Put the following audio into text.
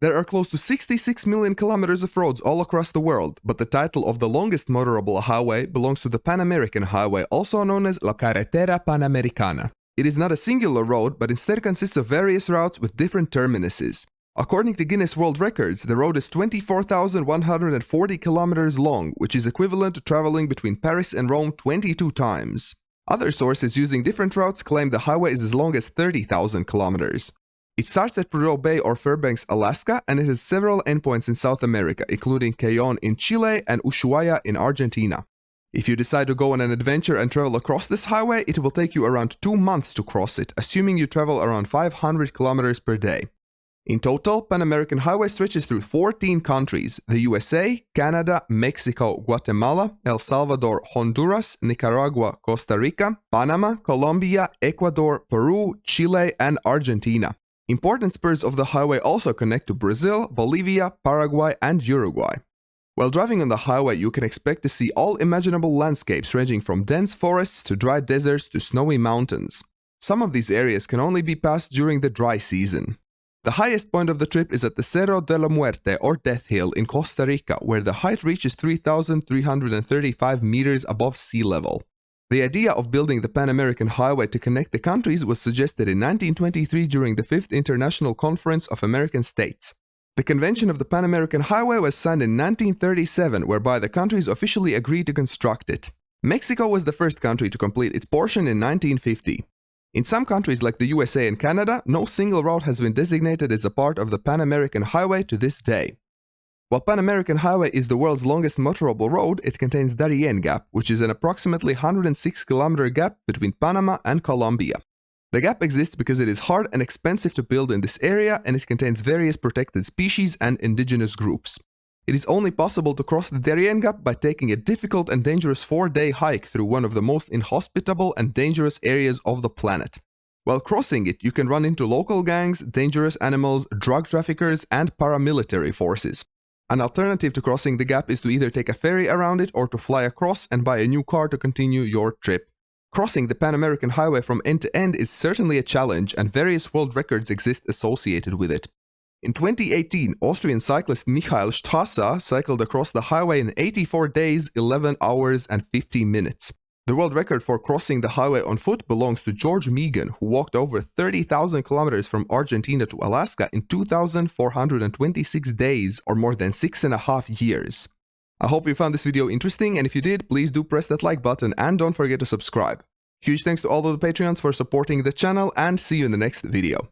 There are close to 66 million kilometers of roads all across the world, but the title of the longest motorable highway belongs to the Pan American Highway, also known as La Carretera Panamericana. It is not a singular road, but instead consists of various routes with different terminuses. According to Guinness World Records, the road is 24,140 kilometers long, which is equivalent to traveling between Paris and Rome 22 times. Other sources using different routes claim the highway is as long as 30,000 kilometers. It starts at Prudhoe Bay or Fairbanks, Alaska, and it has several endpoints in South America, including Cayón in Chile and Ushuaia in Argentina. If you decide to go on an adventure and travel across this highway, it will take you around 2 months to cross it, assuming you travel around 500 kilometers per day. In total, Pan American Highway stretches through 14 countries: the USA, Canada, Mexico, Guatemala, El Salvador, Honduras, Nicaragua, Costa Rica, Panama, Colombia, Ecuador, Peru, Chile, and Argentina. Important spurs of the highway also connect to Brazil, Bolivia, Paraguay, and Uruguay. While driving on the highway, you can expect to see all imaginable landscapes ranging from dense forests to dry deserts to snowy mountains. Some of these areas can only be passed during the dry season. The highest point of the trip is at the Cerro de la Muerte or Death Hill in Costa Rica, where the height reaches 3,335 meters above sea level. The idea of building the Pan American Highway to connect the countries was suggested in 1923 during the 5th International Conference of American States. The convention of the Pan American Highway was signed in 1937, whereby the countries officially agreed to construct it. Mexico was the first country to complete its portion in 1950. In some countries like the USA and Canada, no single route has been designated as a part of the Pan American Highway to this day. While Pan American Highway is the world's longest motorable road, it contains Darien Gap, which is an approximately 106-kilometer gap between Panama and Colombia. The gap exists because it is hard and expensive to build in this area, and it contains various protected species and indigenous groups. It is only possible to cross the Darien Gap by taking a difficult and dangerous 4-day hike through one of the most inhospitable and dangerous areas of the planet. While crossing it, you can run into local gangs, dangerous animals, drug traffickers, and paramilitary forces. An alternative to crossing the gap is to either take a ferry around it or to fly across and buy a new car to continue your trip. Crossing the Pan American Highway from end to end is certainly a challenge, and various world records exist associated with it. In 2018, Austrian cyclist Michael Strasser cycled across the highway in 84 days, 11 hours, and 15 minutes. The world record for crossing the highway on foot belongs to George Megan, who walked over 30,000 kilometers from Argentina to Alaska in 2,426 days, or more than 6.5 years. I hope you found this video interesting, and if you did, please do press that like button and don't forget to subscribe. Huge thanks to all of the Patreons for supporting the channel, and see you in the next video.